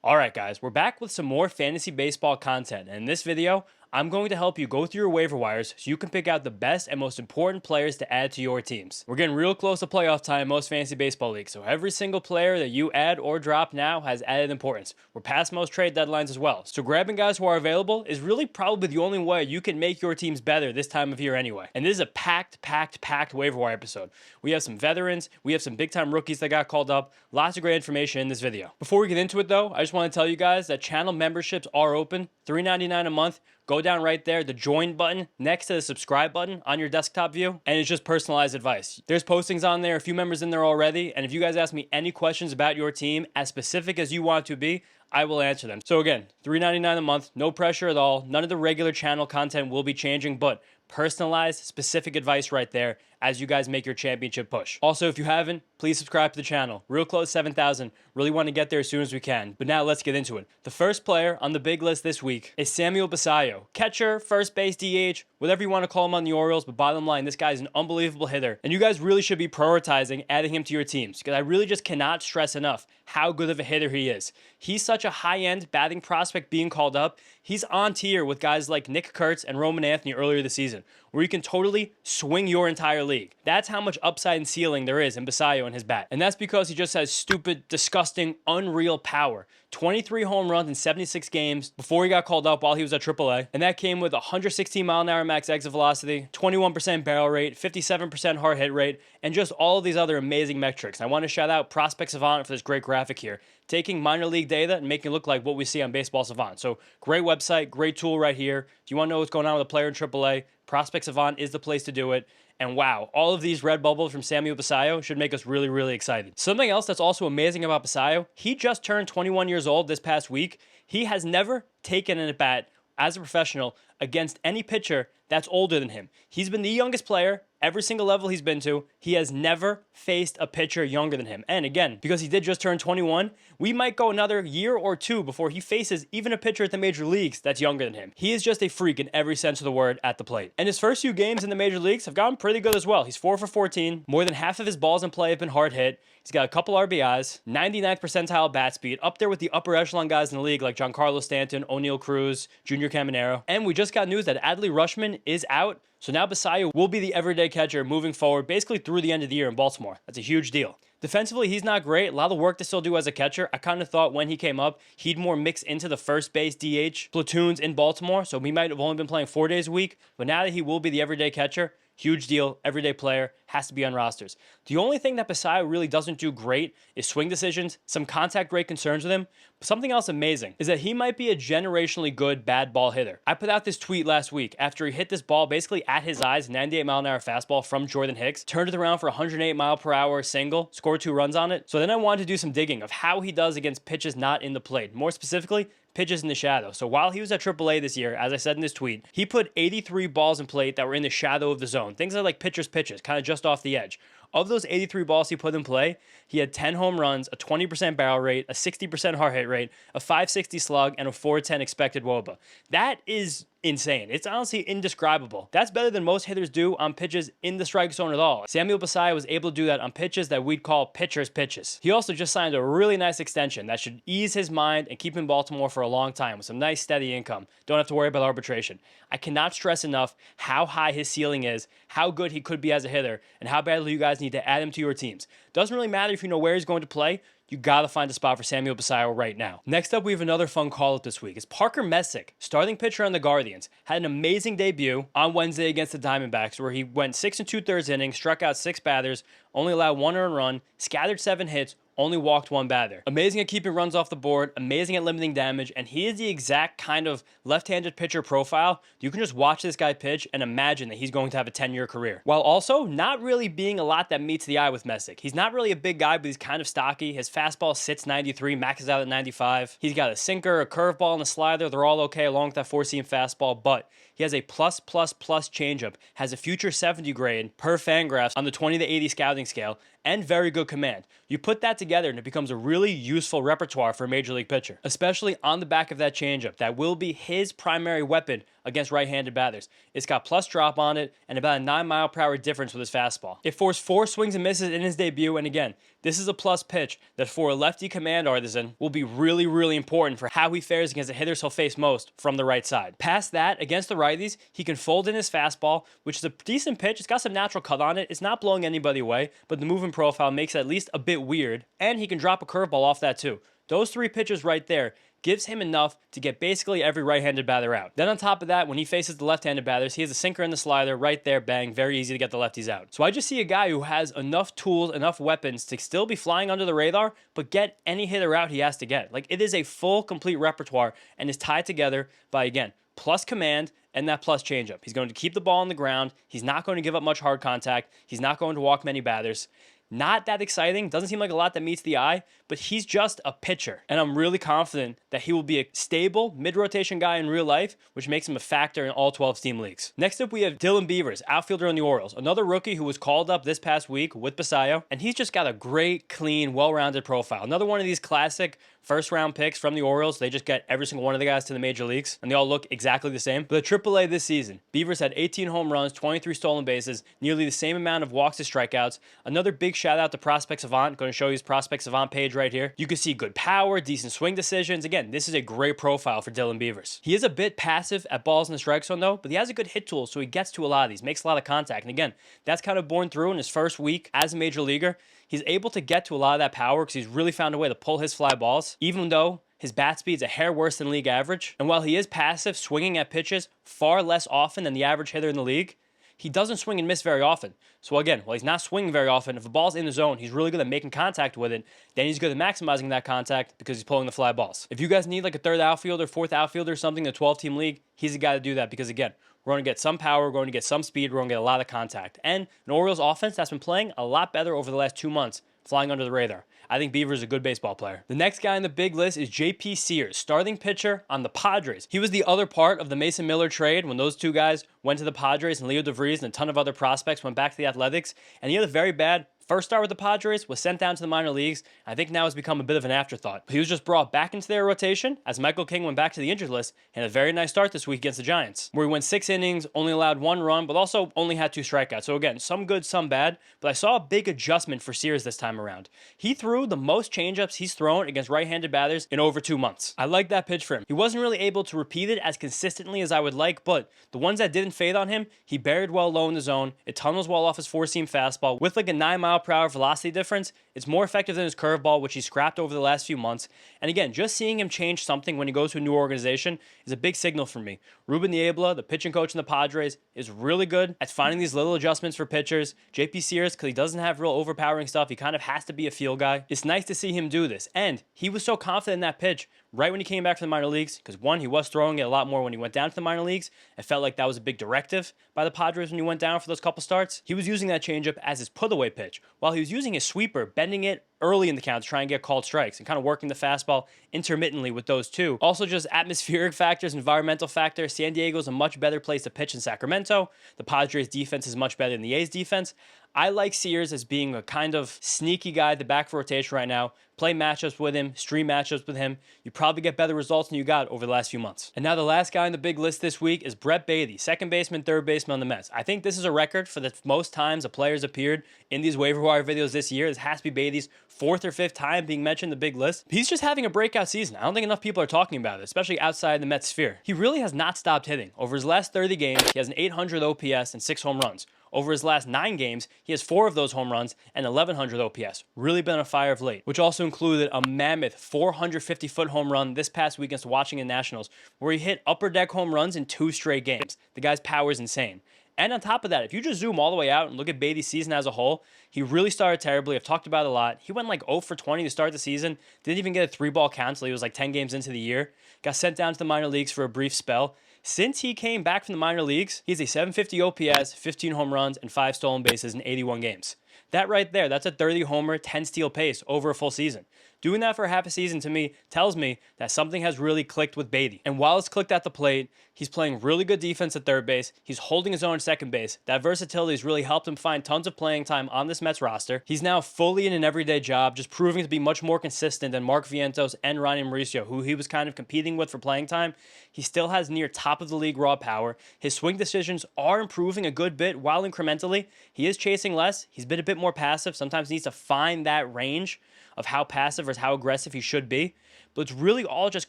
Alright guys, we're back with some more fantasy baseball content, and in this video, I'm going to help you go through your waiver wires so you can pick out the best and most important players to add to your teams. We're getting real close to playoff time in most fantasy baseball leagues, so every single player that you add or drop now has added importance. We're past most trade deadlines as well, so grabbing guys who are available is really probably the only way you can make your teams better this time of year anyway. And this is a packed waiver wire episode. We have some veterans, we have some big time rookies that got called up, lots of great information in this video. Before we get into it though, I just want to tell you guys that channel memberships are open, $3.99 a month. Go down right there, the join button next to the subscribe button on your desktop view, and it's just personalized advice. There's postings on there, a few members in there already, and if you guys ask me any questions about your team, as specific as you want to be, I will answer them. So again, $3.99 a month, no pressure at all. None of the regular channel content will be changing, but personalized, specific advice right there as you guys make your championship push. Also, if you haven't, please subscribe to the channel. Real close 7,000. Really want to get there as soon as we can. But now let's get into it. The first player on the big list this week is Samuel Basallo. Catcher, first base, DH, whatever you want to call him on the Orioles, but bottom line, this guy's an unbelievable hitter. And you guys really should be prioritizing adding him to your teams because I really just cannot stress enough how good of a hitter he is. He's such a high-end batting prospect being called up. He's on tier with guys like Nick Kurtz and Roman Anthony earlier this season, where you can totally swing your entire league. That's how much upside and ceiling there is in Basallo and his bat. And that's because he just has stupid, disgusting, unreal power. 23 home runs in 76 games before he got called up while he was at AAA. And that came with 116 mile an hour max exit velocity, 21% barrel rate, 57% hard hit rate, and just all of these other amazing metrics. I want to shout out Prospect Savant for this great graphic here, taking minor league data and making it look like what we see on Baseball Savant. So great website, great tool right here. If you want to know what's going on with a player in AAA, Prospect Savant is the place to do it. And wow, all of these red bubbles from Samuel Basallo should make us really, really excited. Something else that's also amazing about Basallo, he just turned 21 years old this past week. He has never taken an at-bat as a professional against any pitcher that's older than him. He's been the youngest player every single level he's been to. He has never faced a pitcher younger than him. And again, because he did just turn 21, we might go another year or two before he faces even a pitcher at the major leagues that's younger than him. He is just a freak in every sense of the word at the plate. And his first few games in the major leagues have gotten pretty good as well. He's 4 for 14. More than half of his balls in play have been hard hit. He's got a couple RBIs, 99th percentile bat speed, up there with the upper echelon guys in the league like Giancarlo Stanton, O'Neal Cruz, Junior Caminero. And we just got news that Adley Rutschman is out. So now Basallo will be the everyday catcher moving forward, basically through the end of the year in Baltimore. That's a huge deal. Defensively, he's not great. A lot of work to still do as a catcher. I kind of thought when he came up, he'd more mix into the first base DH platoons in Baltimore. So he might have only been playing 4 days a week. But now that he will be the everyday catcher, huge deal, everyday player, has to be on rosters. The only thing that Basallo really doesn't do great is swing decisions, some contact rate concerns with him. But something else amazing is that he might be a generationally good bad ball hitter. I put out this tweet last week after he hit this ball basically at his eyes, 98 mile an hour fastball from Jordan Hicks, turned it around for 108 mile per hour single, scored 2 runs on it. So then I wanted to do some digging of how he does against pitches not in the plate. More specifically, pitches in the shadow. So while he was at AAA this year, as I said in this tweet, he put 83 balls in plate that were in the shadow of the zone. Things that are like pitcher's pitches, kind of just off the edge. Of those 83 balls he put in play, he had 10 home runs, a 20% barrel rate, a 60% hard hit rate, a 560 slug, and a 410 expected WOBA. That is insane. It's honestly indescribable. That's better than most hitters do on pitches in the strike zone at all. Samuel Basallo was able to do that on pitches that we'd call pitcher's pitches. He also just signed a really nice extension that should ease his mind and keep him in Baltimore for a long time with some nice steady income. Don't have to worry about arbitration. I cannot stress enough how high his ceiling is, how good he could be as a hitter, and how badly you guys need to add him to your teams. Doesn't really matter if you know where he's going to play. You gotta find a spot for Samuel Basallo right now. Next up, we have another fun call-up this week. It's Parker Messick, starting pitcher on the Guardians. Had an amazing debut on Wednesday against the Diamondbacks where he went 6 2/3 innings, struck out 6 batters, only allowed 1 earned run, scattered 7 hits, only walked 1 batter. Amazing at keeping runs off the board, amazing at limiting damage, and he is the exact kind of left-handed pitcher profile. You can just watch this guy pitch and imagine that he's going to have a 10-year career. While also not really being a lot that meets the eye with Messick. He's not really a big guy, but he's kind of stocky. His fastball sits 93, maxes out at 95. He's got a sinker, a curveball, and a slider. They're all okay along with that 4-seam fastball, but he has a plus changeup, has a future 70 grade per Fangraphs on the 20 to 80 scouting scale, and very good command. You put that together and it becomes a really useful repertoire for a major league pitcher, especially on the back of that changeup. That will be his primary weapon against right-handed batters. It's got plus drop on it and about a 9-mile-per-hour difference with his fastball. It forced 4 swings and misses in his debut, and again, this is a plus pitch that for a lefty command artisan will be really, really important for how he fares against the hitters he'll face most from the right side. Past that, against the righties, he can fold in his fastball, which is a decent pitch. It's got some natural cut on it. It's not blowing anybody away, but the movement profile makes it at least a bit weird, and he can drop a curveball off that too. Those 3 pitches right there gives him enough to get basically every right-handed batter out. Then on top of that, when he faces the left-handed batters, he has a sinker and the slider right there, bang, very easy to get the lefties out. So I just see a guy who has enough tools, enough weapons to still be flying under the radar, but get any hitter out he has to get. Like, it is a full, complete repertoire and is tied together by, again, plus command and that plus changeup. He's going to keep the ball on the ground. He's not going to give up much hard contact. He's not going to walk many batters. Not that exciting, doesn't seem like a lot that meets the eye, but he's just a pitcher. And I'm really confident that he will be a stable mid-rotation guy in real life, which makes him a factor in all 12-team leagues. Next up, we have Dylan Beavers, outfielder on the Orioles. Another rookie who was called up this past week with Basayo, and he's just got a great, clean, well-rounded profile. Another one of these classic first-round picks from the Orioles. They just get every single one of the guys to the major leagues, and they all look exactly the same. But the AAA this season, Beavers had 18 home runs, 23 stolen bases, nearly the same amount of walks as strikeouts. Another big shout-out to Prospect Savant. Going to show you his Prospect Savant page right here. You can see good power, decent swing decisions. Again, this is a great profile for Dylan Beavers. He is a bit passive at balls in the strike zone, though, but he has a good hit tool, so he gets to a lot of these, makes a lot of contact. And again, that's kind of borne through in his first week as a major leaguer. He's able to get to a lot of that power because he's really found a way to pull his fly balls, even though his bat speed's a hair worse than league average. And while he is passive, swinging at pitches far less often than the average hitter in the league, he doesn't swing and miss very often. So again, while he's not swinging very often, if the ball's in the zone, he's really good at making contact with it. Then he's good at maximizing that contact because he's pulling the fly balls. If you guys need like a third outfielder, fourth outfielder or something in a 12-team league, he's the guy to do that because again, we're going to get some power, we're going to get some speed, we're going to get a lot of contact. And an Orioles offense that's been playing a lot better over the last 2 months, flying under the radar. I think Beavers is a good baseball player. The next guy on the big list is J.P. Sears, starting pitcher on the Padres. He was the other part of the Mason Miller trade when those two guys went to the Padres and Leo DeVries and a ton of other prospects went back to the Athletics. And he had a very bad first start with the Padres, was sent down to the minor leagues. I think now has become a bit of an afterthought. He was just brought back into their rotation as Michael King went back to the injured list and had a very nice start this week against the Giants, where he went 6 innings, only allowed 1 run, but also only had 2 strikeouts. So again, some good, some bad, but I saw a big adjustment for Sears this time around. He threw the most changeups he's thrown against right-handed batters in over 2 months. I like that pitch for him. He wasn't really able to repeat it as consistently as I would like, but the ones that didn't fade on him, he buried well low in the zone. It tunnels well off his 4-seam fastball with like a 9-mile-per-hour velocity difference. It's more effective than his curveball, which he scrapped over the last few months. And again, just seeing him change something when he goes to a new organization is a big signal for me. Ruben Niebla, the pitching coach in the Padres, is really good at finding these little adjustments for pitchers. JP Sears, because he doesn't have real overpowering stuff, he kind of has to be a feel guy. It's nice to see him do this. And he was so confident in that pitch right when he came back from the minor leagues, because one, he was throwing it a lot more when he went down to the minor leagues. It felt like that was a big directive by the Padres when he went down for those couple starts. He was using that changeup as his put-away pitch, while he was using his sweeper, bending it early in the count to try and get called strikes and kind of working the fastball intermittently with those two. Also just atmospheric factors, environmental factors. San Diego's a much better place to pitch than Sacramento. The Padres defense is much better than the A's defense. I like Sears as being a kind of sneaky guy at the back of rotation right now. Play matchups with him, stream matchups with him. You probably get better results than you got over the last few months. And now the last guy on the big list this week is Brett Baty, second baseman, third baseman on the Mets. I think this is a record for the most times a player's appeared in these waiver wire videos this year. This has to be Baty's 4th or 5th time being mentioned in the big list. He's just having a breakout season. I don't think enough people are talking about it, especially outside the Mets sphere. He really has not stopped hitting. Over his last 30 games, he has an 800 OPS and 6 home runs. Over his last 9 games, he has 4 of those home runs and 1,100 OPS. Really been on fire of late, which also included a mammoth 450-foot home run this past week against the Washington Nationals, where he hit upper deck home runs in 2 straight games. The guy's power is insane. And on top of that, if you just zoom all the way out and look at Baty's season as a whole, he really started terribly. I've talked about it a lot. He went like 0 for 20 to start the season. Didn't even get a 3-ball count until he was like 10 games into the year. Got sent down to the minor leagues for a brief spell. Since he came back from the minor leagues, he has a 750 OPS, 15 home runs, and 5 stolen bases in 81 games. That right there, that's a 30 homer, 10 steal pace over a full season. Doing that for half a season to me tells me that something has really clicked with Beatty. And while it's clicked at the plate, he's playing really good defense at third base. He's holding his own at second base. That versatility has really helped him find tons of playing time on this Mets roster. He's now fully in an everyday job, just proving to be much more consistent than Mark Vientos and Ronnie Mauricio, who he was kind of competing with for playing time. He still has near top of the league raw power. His swing decisions are improving a good bit while incrementally. He is chasing less. He's been a bit more passive. Sometimes needs to find that range of how passive versus how aggressive he should be. But it's really all just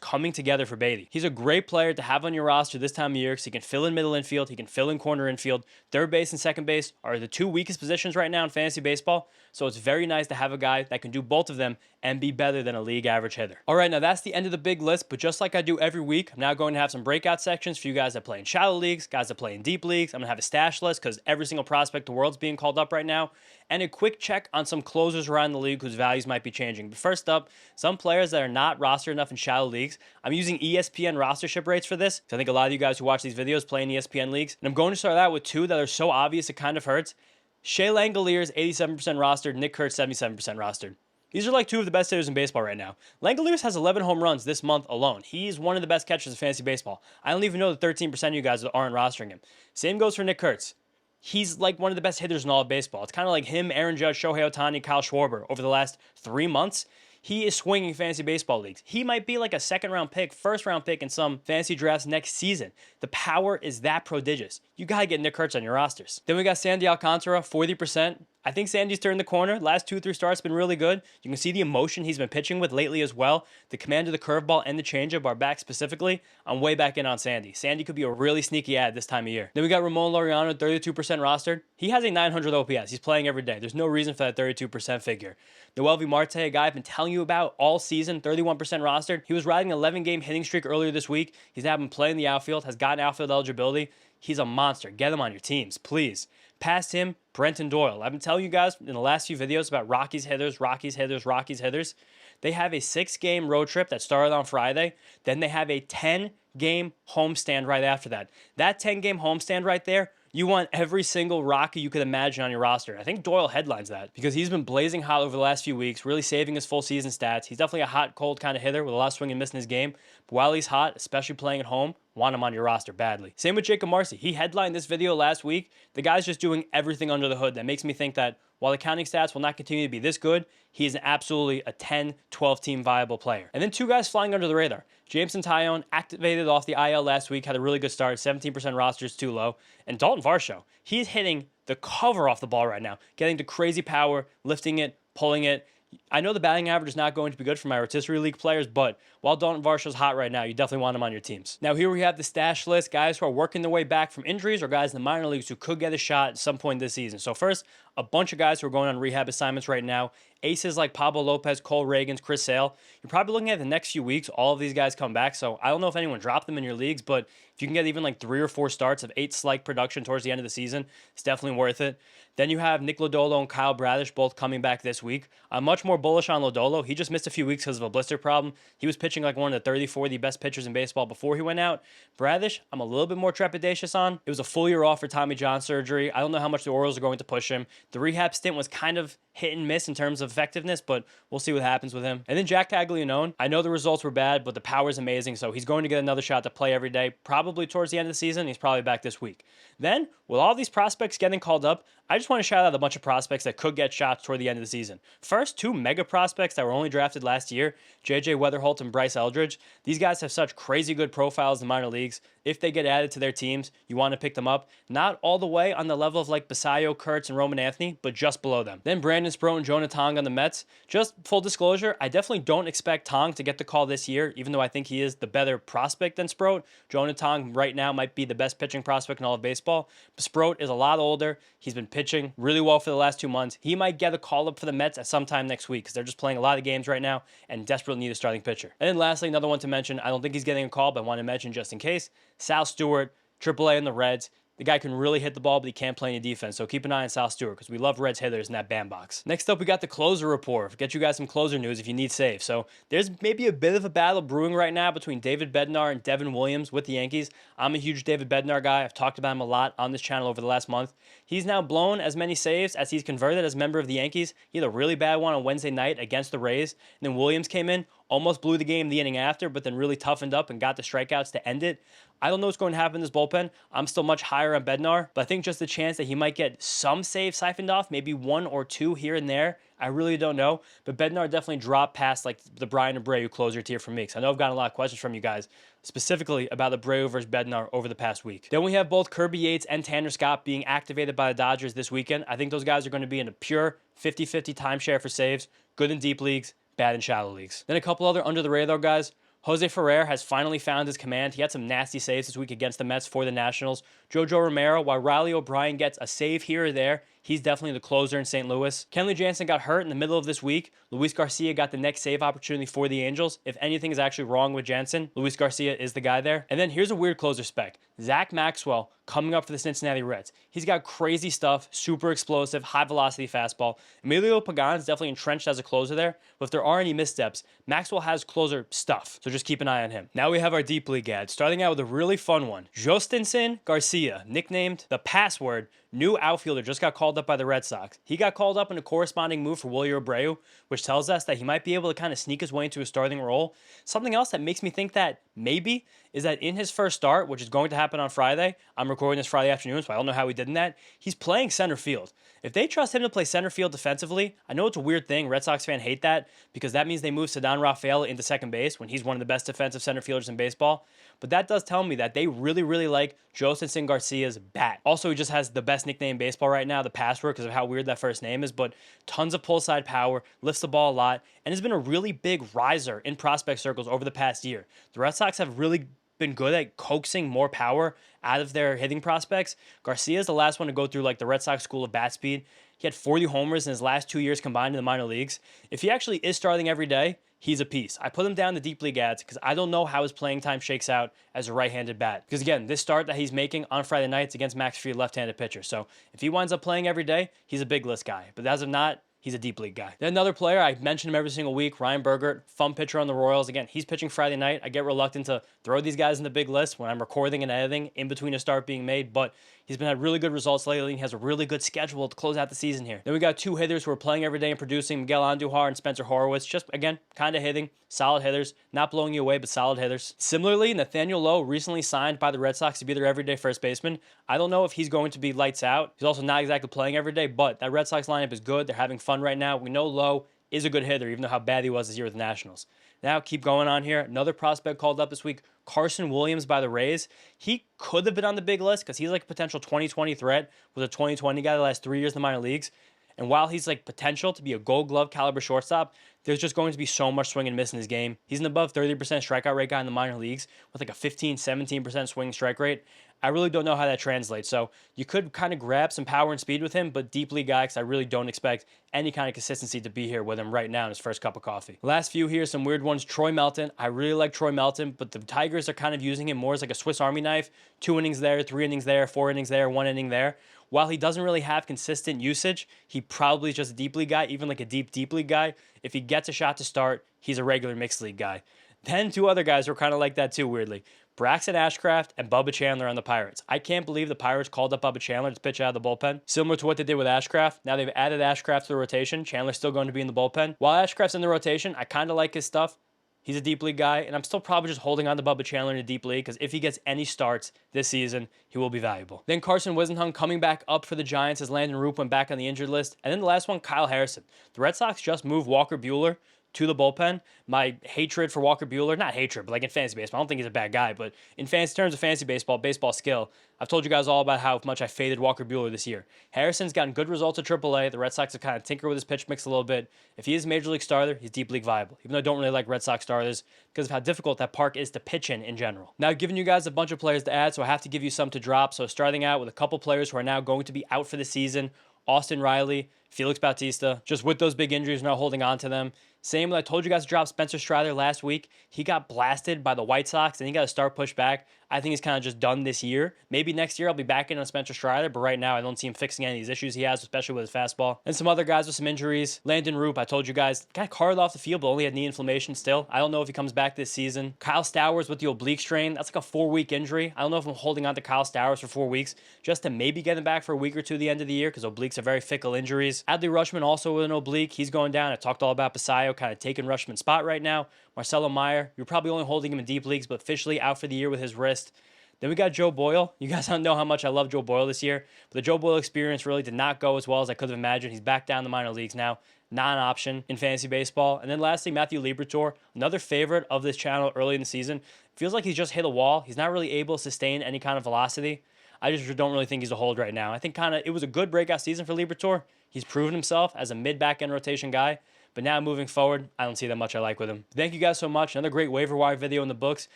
coming together for Beatty. He's a great player to have on your roster this time of year because he can fill in middle infield, he can fill in corner infield. Third base and second base are the two weakest positions right now in fantasy baseball, so it's very nice to have a guy that can do both of them and be better than a league average hitter. All right, now that's the end of the big list, but just like I do every week, I'm now going to have some breakout sections for you guys that play in shallow leagues, guys that play in deep leagues. I'm going to have a stash list because every single prospect in the world's being called up right now, and a quick check on some closers around the league whose values might be changing. But first up, some players that are not rostered enough in shallow leagues. I'm using ESPN rostership rates for this, because I think a lot of you guys who watch these videos play in ESPN leagues, and I'm going to start out with two that are so obvious it kind of hurts. Shea Langoliers, 87% rostered, Nick Kurtz, 77% rostered. These are like two of the best hitters in baseball right now. Langoliers has 11 home runs this month alone. He's one of the best catchers in fantasy baseball. I don't even know the 13% of you guys that aren't rostering him. Same goes for Nick Kurtz. He's like one of the best hitters in all of baseball. It's kind of like him, Aaron Judge, Shohei Ohtani, Kyle Schwarber over the last 3 months. He is swinging fantasy baseball leagues. He might be like a second-round pick, first-round pick in some fantasy drafts next season. The power is that prodigious. You got to get Nick Kurtz on your rosters. Then we got Sandy Alcantara, 40%. I think Sandy's turned the corner. Last 2-3 starts been really good. You can see the emotion he's been pitching with lately as well. The command of the curveball and the changeup are back specifically. I'm way back in on Sandy. Sandy could be a really sneaky ad this time of year. Then we got Ramon Laureano, 32% rostered. He has a 900 OPS. He's playing every day. There's no reason for that 32% figure. Noelvi Marte, a guy I've been telling you about all season, 31% rostered. He was riding an 11-game hitting streak earlier this week. He's now been playing the outfield, has gotten outfield eligibility. He's a monster. Get him on your teams, please. Past him, Brenton Doyle. I've been telling you guys in the last few videos about Rockies hitters. They have a 6-game road trip that started on Friday. Then they have a 10-game homestand right after that. That 10-game homestand right there, you want every single Rocky you could imagine on your roster. I think Doyle headlines that because he's been blazing hot over the last few weeks, really saving his full season stats. He's definitely a hot, cold kind of hitter with a lot of swing and miss in his game. But while he's hot, especially playing at home, want him on your roster badly. Same with Jacob Marcy. He headlined this video last week. The guy's just doing everything under the hood. That makes me think that while the counting stats will not continue to be this good, he is absolutely a 10, 12-team viable player. And then two guys flying under the radar. Jameson Taillon, activated off the IL last week, had a really good start. 17% roster is too low. And Dalton Varsho, he's hitting the cover off the ball right now, getting to crazy power, lifting it, pulling it. I know the batting average is not going to be good for my rotisserie league players, but while Dalton Varsho's hot right now, you definitely want him on your teams. Now here we have the stash list, guys who are working their way back from injuries or guys in the minor leagues who could get a shot at some point this season. So first, a bunch of guys who are going on rehab assignments right now. Aces like Pablo Lopez, Cole Reagans, Chris Sale. You're probably looking at the next few weeks, all of these guys come back. So I don't know if anyone dropped them in your leagues, but if you can get even like 3 or 4 starts of 8 production towards the end of the season, it's definitely worth it. Then you have Nick Lodolo and Kyle Bradish both coming back this week. I'm much more bullish on Lodolo. He just missed a few weeks because of a blister problem. He was pitching like one of the 30, 40 best pitchers in baseball before he went out. Bradish, I'm a little bit more trepidatious on. It was a full year off for Tommy John surgery. I don't know how much the Orioles are going to push him. The rehab stint was kind of hit and miss in terms of effectiveness, but we'll see what happens with him. And then Jack Caglianone. I know the results were bad, but the power is amazing, so he's going to get another shot to play every day, probably towards the end of the season. He's probably back this week. Then, with all these prospects getting called up, I just want to shout out a bunch of prospects that could get shots toward the end of the season. First, 2 mega prospects that were only drafted last year, JJ Weatherholt and Bryce Eldridge. These guys have such crazy good profiles in minor leagues. If they get added to their teams, you want to pick them up. Not all the way on the level of like Basayo, Kurtz, and Roman Anthony, but just below them. Then Brandon Sproat and Jonah Tong on the Mets. Just full disclosure, I definitely don't expect Tong to get the call this year, even though I think he is the better prospect than Sproat. Jonah Tong right now might be the best pitching prospect in all of baseball. But Sproat is a lot older. He's been pitching really well for the last 2 months. He might get a call up for the Mets at some time next week because they're just playing a lot of games right now and desperately need a starting pitcher. And then lastly, another one to mention. I don't think he's getting a call, but I want to mention just in case. Sal Stewart, AAA in the Reds. The guy can really hit the ball, but he can't play any defense. So keep an eye on Sal Stewart because we love Reds hitters in that bandbox. Next up, we got the closer report. Get you guys some closer news if you need saves. So there's maybe a bit of a battle brewing right now between David Bednar and Devin Williams with the Yankees. I'm a huge David Bednar guy. I've talked about him a lot on this channel over the last month. He's now blown as many saves as he's converted as a member of the Yankees. He had a really bad one on Wednesday night against the Rays. And then Williams came in, almost blew the game the inning after, but then really toughened up and got the strikeouts to end it. I don't know what's going to happen in this bullpen. I'm still much higher on Bednar, but I think just the chance that he might get some saves siphoned off, maybe 1 or 2 here and there, I really don't know. But Bednar definitely dropped past like the Brian Abreu closer tier for me, because I know I've gotten a lot of questions from you guys, specifically about Abreu versus Bednar over the past week. Then we have both Kirby Yates and Tanner Scott being activated by the Dodgers this weekend. I think those guys are going to be in a pure 50-50 timeshare for saves, good in deep leagues, bad in shallow leagues. Then a couple other under the radar guys. Jose Ferrer has finally found his command. He had some nasty saves this week against the Mets for the Nationals. Jojo Romero, while Riley O'Brien gets a save here or there, he's definitely the closer in St. Louis. Kenley Jansen got hurt in the middle of this week. Luis Garcia got the next save opportunity for the Angels. If anything is actually wrong with Jansen, Luis Garcia is the guy there. And then here's a weird closer spec. Zach Maxwell coming up for the Cincinnati Reds. He's got crazy stuff, super explosive, high velocity fastball. Emilio Pagan's definitely entrenched as a closer there, but if there are any missteps, Maxwell has closer stuff, so just keep an eye on him. Now we have our deep league ads, starting out with a really fun one. Jostinson Garcia, nicknamed the Password, new outfielder, just got called up by the Red Sox. He got called up in a corresponding move for Wilyer Abreu, which tells us that he might be able to kind of sneak his way into a starting role. Something else that makes me think that maybe is that in his first start, which is going to happen on Friday, I'm recording this Friday afternoon, so I don't know how he did in that, he's playing center field. If they trust him to play center field defensively, I know it's a weird thing, Red Sox fans hate that, because that means they move Ceddanne Rafaela into second base when he's one of the best defensive center fielders in baseball. But that does tell me that they really, really like Jostinson Garcia's bat. Also, he just has the best nickname in baseball right now, the Password, because of how weird that first name is, but tons of pull side power, lifts the ball a lot, and has been a really big riser in prospect circles over the past year. The Red Sox have really been good at coaxing more power out of their hitting prospects. Garcia is the last one to go through like the Red Sox school of bat speed. He had 40 homers in his last 2 years combined in the minor leagues. If he actually is starting every day, he's a piece. I put him down the deep league ads because I don't know how his playing time shakes out as a right-handed bat. Because again, this start that he's making on Friday nights against Max Fried, left-handed pitcher. So if he winds up playing every day, he's a big list guy. But as of not, he's a deep league guy. Then another player, I mention him every single week, Ryan Bergert, fun pitcher on the Royals. Again, he's pitching Friday night. I get reluctant to throw these guys in the big list when I'm recording and editing in between a start being made, but he's been had really good results lately. He has a really good schedule to close out the season here. Then we got 2 hitters who are playing every day and producing, Miguel Andujar and Spencer Horowitz. Just, again, kind of hitting, solid hitters. Not blowing you away, but solid hitters. Similarly, Nathaniel Lowe recently signed by the Red Sox to be their everyday first baseman. I don't know if he's going to be lights out. He's also not exactly playing every day, but that Red Sox lineup is good. They're having fun right now. We know Lowe is a good hitter, even though how bad he was this year with the Nationals. Now, keep going on here. Another prospect called up this week, Carson Williams by the Rays. He could have been on the big list because he's like a potential 2020 threat. Was a 2020 guy the last 3 years in the minor leagues. And while he's like potential to be a Gold Glove caliber shortstop, there's just going to be so much swing and miss in his game. He's an above 30% strikeout rate guy in the minor leagues with like a 15-17% swing strike rate. I really don't know how that translates. So you could kind of grab some power and speed with him, but deep league guy, because I really don't expect any kind of consistency to be here with him right now in his first cup of coffee. Last few here, some weird ones. Troy Melton. I really like Troy Melton, but the Tigers are kind of using him more as like a Swiss Army knife. 2 innings there, 3 innings there, 4 innings there, 1 inning there. While he doesn't really have consistent usage, he probably is just a deep league guy, even like a deep league guy. If he gets a shot to start, he's a regular mixed league guy. Then 2 other guys were kind of like that too, weirdly. Braxton Ashcraft and Bubba Chandler on the Pirates. I can't believe the Pirates called up Bubba Chandler to pitch out of the bullpen. Similar to what they did with Ashcraft. Now they've added Ashcraft to the rotation. Chandler's still going to be in the bullpen. While Ashcraft's in the rotation, I kind of like his stuff. He's a deep league guy, and I'm still probably just holding on to Bubba Chandler in a deep league because if he gets any starts this season, he will be valuable. Then Carson Wisenhung coming back up for the Giants as Landon Roop went back on the injured list. And then the last one, Kyle Harrison. The Red Sox just moved Walker Buehler to the bullpen. My hatred for Walker Buehler, not hatred, but like in fantasy baseball, I don't think he's a bad guy, but in terms of fantasy baseball skill, I've told you guys all about how much I faded Walker Buehler this year. Harrison's gotten good results at AAA. The Red Sox have kind of tinkered with his pitch mix a little bit. If he is a major league starter, he's deep league viable, even though I don't really like Red Sox starters because of how difficult that park is to pitch in general. Now, I've given you guys a bunch of players to add, so I have to give you some to drop. So starting out with a couple players who are now going to be out for the season, Austin Riley, Felix Bautista, just with those big injuries, now holding on to them. Same with I told you guys to drop Spencer Strider last week. He got blasted by the White Sox and he got a start pushed back. I think he's kind of just done this year. Maybe next year I'll be back in on Spencer Strider, but right now I don't see him fixing any of these issues he has, especially with his fastball. And some other guys with some injuries. Landon Roop, I told you guys, got carted off the field, but only had knee inflammation still. I don't know if he comes back this season. Kyle Stowers with the oblique strain. That's like a 4-week injury. I don't know if I'm holding on to Kyle Stowers for 4 weeks just to maybe get him back for a week or two at the end of the year, because obliques are very fickle injuries. Adley Rutschman also with an oblique. He's going down. I talked all about Basayo kind of taking Rutschman's spot right now. Marcelo Meyer, you're probably only holding him in deep leagues, but officially out for the year with his wrist. Then we got Joe Boyle. You guys don't know how much I love Joe Boyle this year, but the Joe Boyle experience really did not go as well as I could have imagined. He's back down the minor leagues now, not an option in fantasy baseball. And then lastly, Matthew Liberatore, another favorite of this channel early in the season. Feels like he's just hit a wall. He's not really able to sustain any kind of velocity. I just don't really think he's a hold right now. I think it was a good breakout season for Liberatore. He's proven himself as a mid-back end rotation guy. But now moving forward, I don't see that much I like with him. Thank you guys so much. Another great waiver wire video in the books.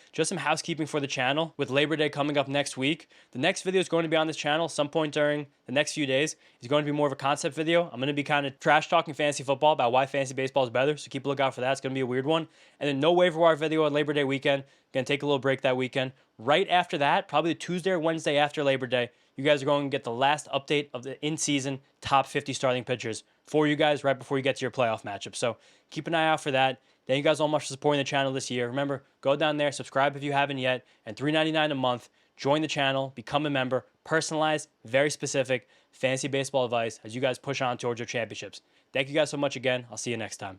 Just some housekeeping for the channel with Labor Day coming up next week. The next video is going to be on this channel some point during the next few days. It's going to be more of a concept video. I'm going to be kind of trash talking fantasy football about why fantasy baseball is better. So keep a lookout for that. It's going to be a weird one. And then no waiver wire video on Labor Day weekend. Going to take a little break that weekend. Right after that, probably the Tuesday or Wednesday after Labor Day, you guys are going to get the last update of the in-season top 50 starting pitchers for you guys right before you get to your playoff matchup. So keep an eye out for that. Thank you guys so much for supporting the channel this year. Remember, go down there, subscribe if you haven't yet, and $3.99 a month. Join the channel, become a member, personalized, very specific fantasy baseball advice as you guys push on towards your championships. Thank you guys so much again. I'll see you next time.